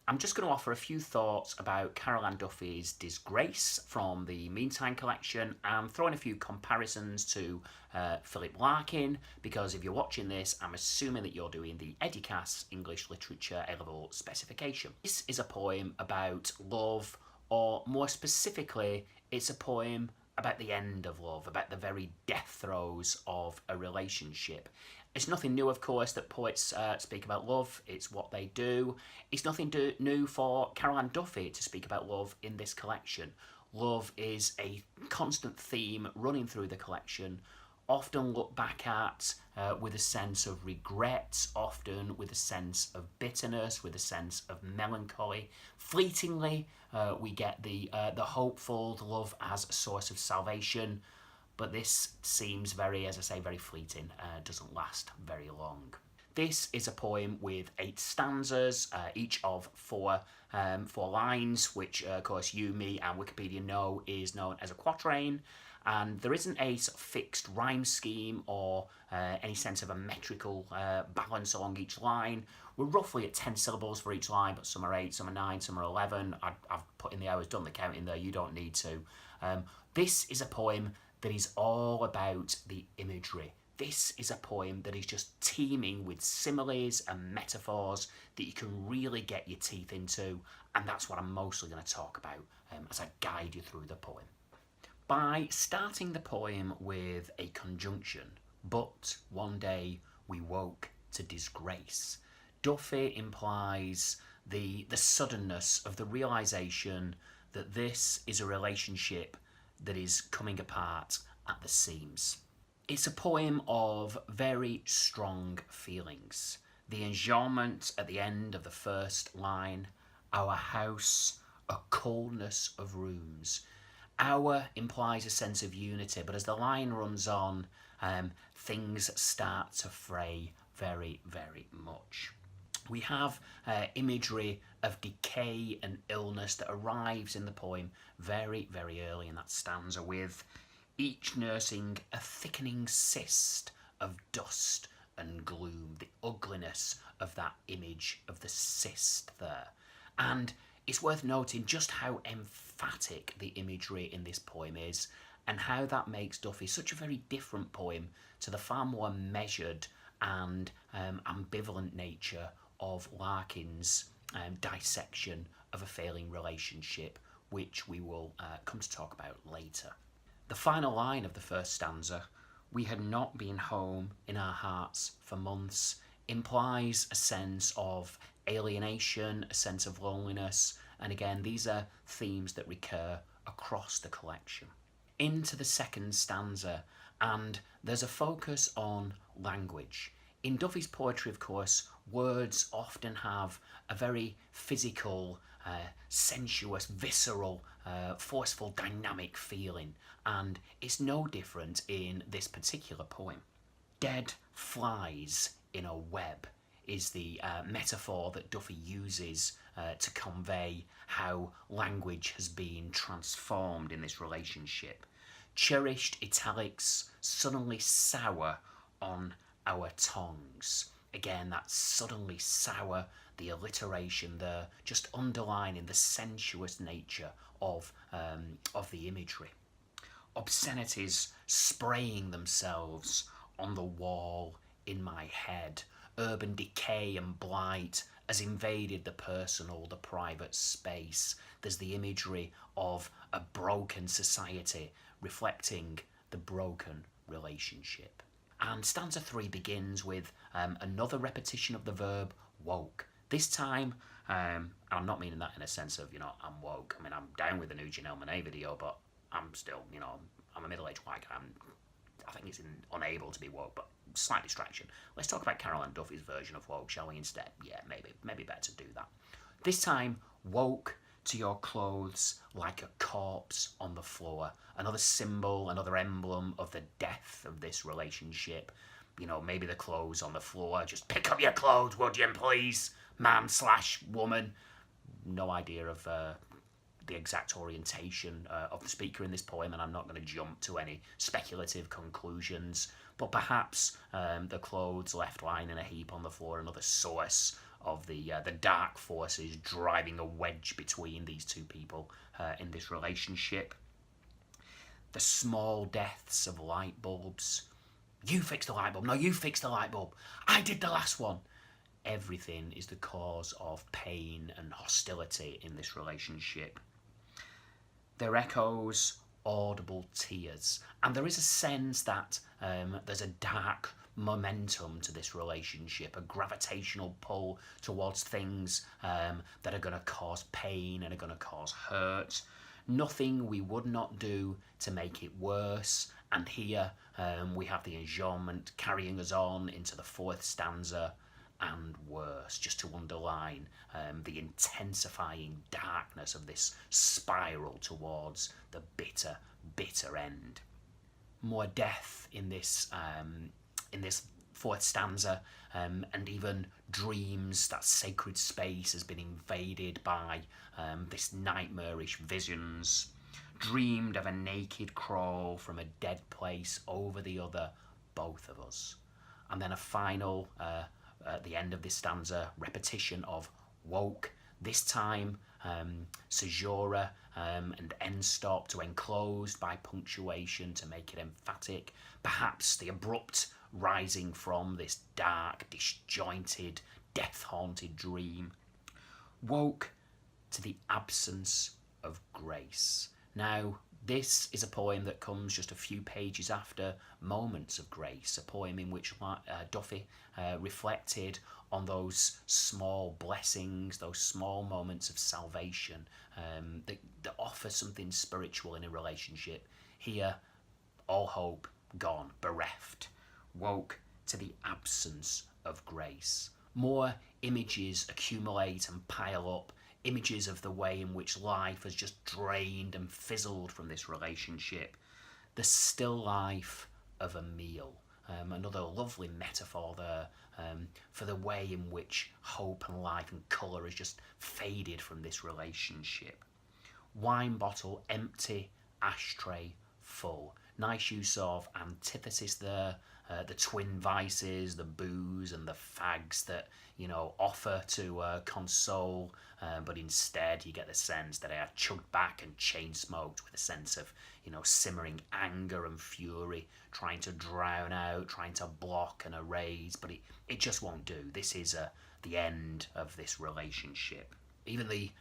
I'm just going to offer a few thoughts about Carol Ann Duffy's Disgrace from the Meantime collection and throw in a few comparisons to Philip Larkin, because if you're watching this, I'm assuming that you're doing the EDUQAS English Literature A-Level specification. This is a poem about love, or more specifically, it's a poem about the end of love, about the very death throes of a relationship. It's nothing new, of course, that poets speak about love. It's what they do. It's nothing new for Carol Ann Duffy to speak about love in this collection. Love is a constant theme running through the collection, often looked back at with a sense of regret, often with a sense of bitterness, with a sense of melancholy. Fleetingly, we get the hopeful, the love as a source of salvation, but this seems very, as I say, very fleeting, doesn't last very long. This is a poem with 8 stanzas, each of 4 lines, which of course you, me and Wikipedia know is known as a quatrain. And there isn't a sort of fixed rhyme scheme or any sense of a metrical balance along each line. We're roughly at 10 syllables for each line, but some are 8, some are 9, some are 11. I've put in the hours, done the counting there, you don't need to. This is a poem that is all about the imagery. This is a poem that is just teeming with similes and metaphors that you can really get your teeth into, and that's what I'm mostly going to talk about as I guide you through the poem. By starting the poem with a conjunction, but one day we woke to disgrace, Duffy implies the suddenness of the realisation that this is a relationship that is coming apart at the seams. It's a poem of very strong feelings. The enjambment at the end of the first line, our house, a coldness of rooms. Our implies a sense of unity, but as the line runs on, things start to fray very, very much. We have imagery of decay and illness that arrives in the poem very, very early in that stanza, with each nursing a thickening cyst of dust and gloom, the ugliness of that image of the cyst there. And it's worth noting just how emphatic the imagery in this poem is, and how that makes Duffy such a very different poem to the far more measured and ambivalent nature of Larkin's dissection of a failing relationship, which we will come to talk about later. The final line of the first stanza, we had not been home in our hearts for months, implies a sense of alienation, a sense of loneliness, and again, these are themes that recur across the collection. Into the second stanza, and there's a focus on language. In Duffy's poetry, of course, words often have a very physical, sensuous, visceral, forceful, dynamic feeling, and it's no different in this particular poem. Dead flies in a web is the metaphor that Duffy uses to convey how language has been transformed in this relationship. Cherished italics suddenly sour on our tongues. Again, that suddenly sour, the alliteration there, just underlining the sensuous nature of the imagery. Obscenities spraying themselves on the wall in my head. Urban decay and blight has invaded the personal, the private space. There's the imagery of a broken society reflecting the broken relationship. And stanza 3 begins with another repetition of the verb woke. This time, I'm not meaning that in a sense of, I'm woke. I mean, I'm down with the new Janelle Monáe video, but I'm still, I'm a middle-aged white guy. I think it's unable to be woke, but slight distraction. Let's talk about Carol Ann Duffy's version of woke, shall we, instead? Yeah, maybe better to do that. This time, woke to your clothes like a corpse on the floor. Another symbol, another emblem of the death of this relationship. Maybe the clothes on the floor. Just pick up your clothes, would you, please? Man/woman. No idea of the exact orientation of the speaker in this poem, and I'm not going to jump to any speculative conclusions, but perhaps the clothes left lying in a heap on the floor, another source of the dark forces driving a wedge between these two people in this relationship. The small deaths of light bulbs. You fixed the light bulb. No, you fixed the light bulb. I did the last one. Everything is the cause of pain and hostility in this relationship. There are echoes, audible tears, and there is a sense that there's a dark momentum to this relationship, a gravitational pull towards things that are going to cause pain and are going to cause hurt. Nothing we would not do to make it worse. And here we have the enjambment carrying us on into the fourth stanza, and worse, just to underline the intensifying darkness of this spiral towards the bitter, bitter end. More death in this fourth stanza, and even dreams. That sacred space has been invaded by this nightmarish visions. Dreamed of a naked crawl from a dead place over the other, both of us. And then a final, at the end of this stanza, repetition of woke, this time caesura and end stop to enclosed by punctuation to make it emphatic. Perhaps the abrupt rising from this dark, disjointed, death-haunted dream. Woke to the absence of grace. Now, this is a poem that comes just a few pages after Moments of Grace, a poem in which Duffy reflected on those small blessings, those small moments of salvation that offer something spiritual in a relationship. Here, all hope gone, bereft. Woke to the absence of grace. More images accumulate and pile up, images of the way in which life has just drained and fizzled from this relationship. The still life of a meal. Another lovely metaphor there for the way in which hope and life and colour has just faded from this relationship. Wine bottle empty, ashtray full. Nice use of antithesis there. The twin vices, the booze and the fags that, offer to console, but instead you get the sense that they are chugged back and chain smoked with a sense of, simmering anger and fury, trying to drown out, trying to block and erase, but it just won't do. This is the end of this relationship. Even the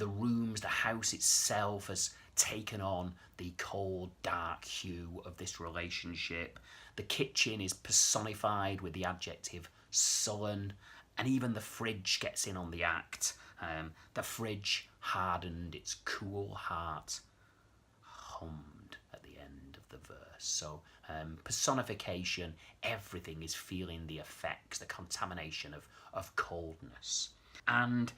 rooms, the house itself has taken on the cold, dark hue of this relationship. The kitchen is personified with the adjective sullen, and even the fridge gets in on the act. The fridge hardened its cool heart, hummed at the end of the verse. So personification, everything is feeling the effects, the contamination of coldness. And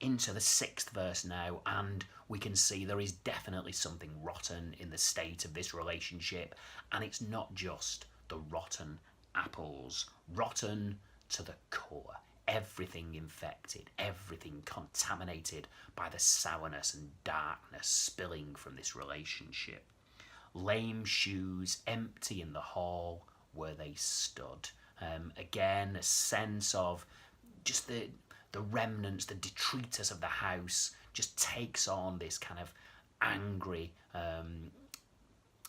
into the sixth verse now, and we can see there is definitely something rotten in the state of this relationship, and it's not just the rotten apples, rotten to the core, everything infected, everything contaminated by the sourness and darkness spilling from this relationship. Lame shoes empty in the hall where they stood. Again, a sense of just the remnants, the detritus of the house just takes on this kind of angry,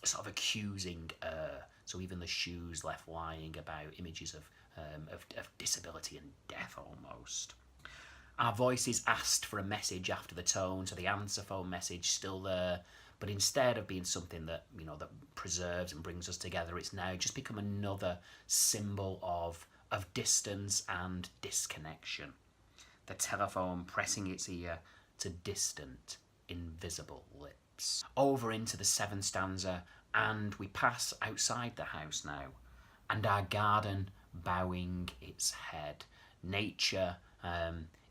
sort of accusing air. So even the shoes left lying about, images of disability and death almost. Our voices asked for a message after the tone, so the answer phone message still there, but instead of being something that that preserves and brings us together, it's now just become another symbol of distance and disconnection. The telephone pressing its ear to distant, invisible lips. Over into the seventh stanza, and we pass outside the house now, and our garden bowing its head. Nature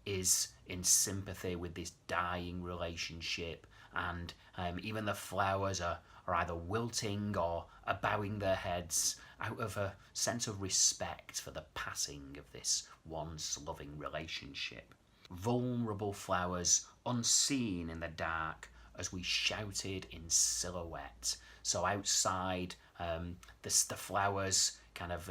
is in sympathy with this dying relationship, and even the flowers are either wilting or are bowing their heads out of a sense of respect for the passing of this once loving relationship. Vulnerable flowers unseen in the dark as we shouted in silhouette. So outside, the flowers kind of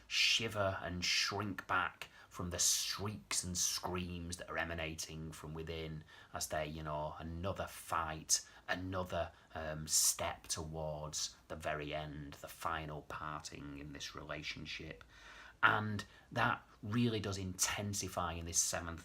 shiver and shrink back from the shrieks and screams that are emanating from within as they, another fight, another step towards the very end, the final parting in this relationship. And that really does intensify in this seventh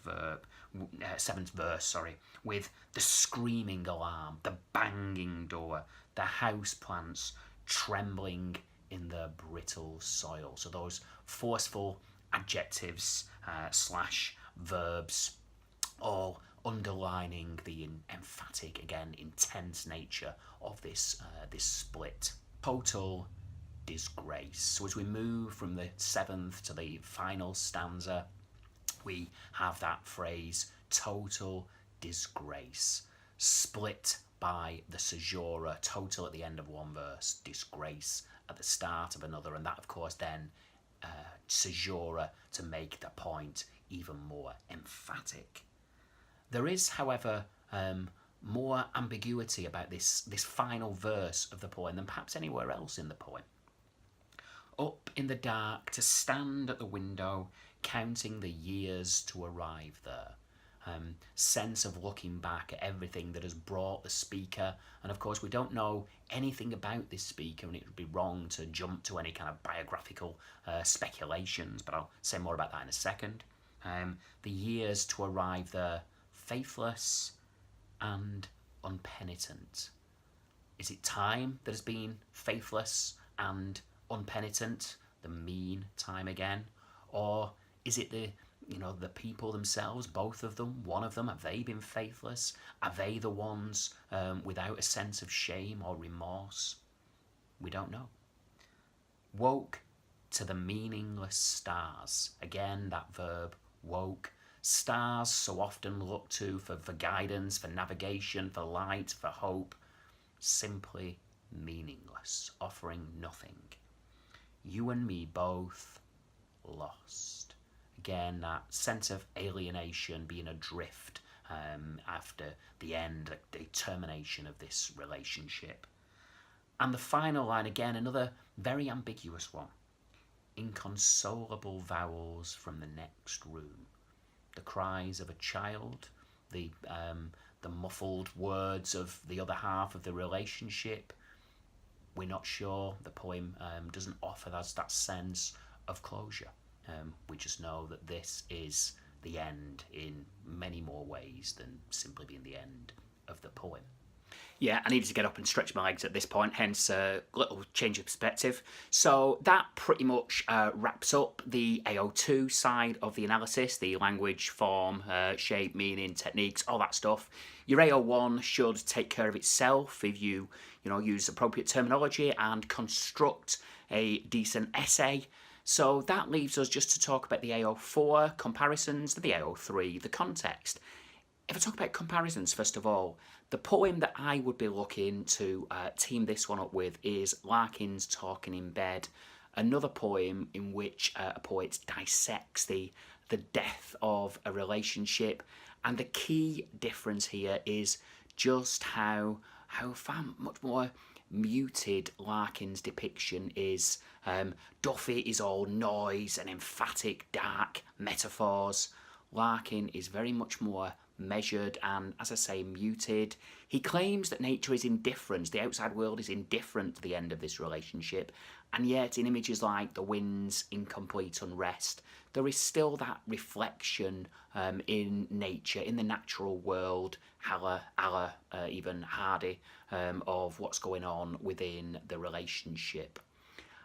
verse, with the screaming alarm, the banging door, the houseplants trembling in the brittle soil. So those forceful adjectives slash verbs, all underlining the emphatic, again, intense nature of this split. Total disgrace. So as we move from the seventh to the final stanza, we have that phrase, total disgrace, split by the caesura, total at the end of one verse, disgrace at the start of another, and that of course then caesura to make the point even more emphatic. There is, however, more ambiguity about this final verse of the poem than perhaps anywhere else in the poem. Up in the dark, to stand at the window, counting the years to arrive there. Sense of looking back at everything that has brought the speaker, and of course we don't know anything about this speaker, and it would be wrong to jump to any kind of biographical speculations, but I'll say more about that in a second. The years to arrive there, faithless and unpenitent. Is it time that has been faithless and unpenitent, the mean time again? Or is it the people themselves, both of them, one of them, have they been faithless? Are they the ones without a sense of shame or remorse? We don't know. Woke to the meaningless stars. Again, that verb, woke. Stars so often looked to for guidance, for navigation, for light, for hope. Simply meaningless, offering nothing. You and me both lost. Again, that sense of alienation, being adrift after the end, the termination of this relationship. And the final line, again, another very ambiguous one. Inconsolable vowels from the next room. The cries of a child, the muffled words of the other half of the relationship. We're not sure. The poem doesn't offer us that sense of closure. We just know that this is the end in many more ways than simply being the end of the poem. Yeah, I needed to get up and stretch my legs at this point, hence a little change of perspective. So that pretty much wraps up the AO2 side of the analysis, the language, form, shape, meaning, techniques, all that stuff. Your AO1 should take care of itself if you use appropriate terminology and construct a decent essay. So that leaves us just to talk about the AO4 comparisons, the AO3, the context. If I talk about comparisons, first of all, the poem that I would be looking to team this one up with is Larkin's Talking in Bed, another poem in which a poet dissects the death of a relationship, and the key difference here is just how far much more muted Larkin's depiction is. Duffy is all noise and emphatic, dark metaphors. Larkin is very much more measured and, as I say, muted. He claims that nature is indifferent, the outside world is indifferent to the end of this relationship, and yet in images like the wind's incomplete unrest, there is still that reflection in nature, in the natural world, even Hardy, of what's going on within the relationship.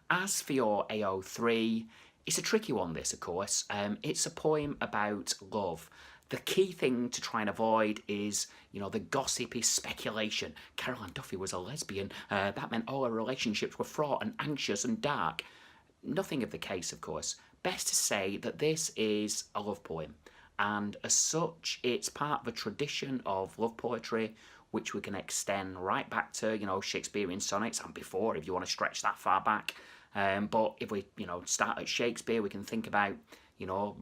As for your AO3, it's a tricky one, this, of course. It's a poem about love. The key thing to try and avoid is, the gossipy speculation. Carol Ann Duffy was a lesbian. That meant all her relationships were fraught and anxious and dark. Nothing of the case, of course. Best to say that this is a love poem. And as such, it's part of a tradition of love poetry, which we can extend right back to, Shakespearean sonnets and before, if you want to stretch that far back. But if we, start at Shakespeare, we can think about,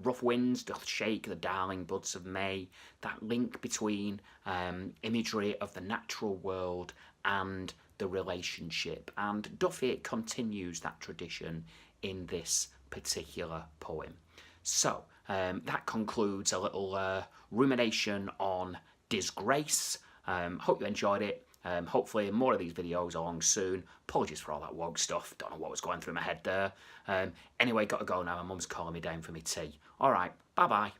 rough winds doth shake the darling buds of May, that link between imagery of the natural world and the relationship. And Duffy continues that tradition in this particular poem. So, that concludes a little rumination on Disgrace. Hope you enjoyed it. Hopefully more of these videos along soon. Apologies for all that woke stuff. Don't know what was going through my head there. Anyway, got to go now. My mum's calling me down for my tea. Alright, bye-bye.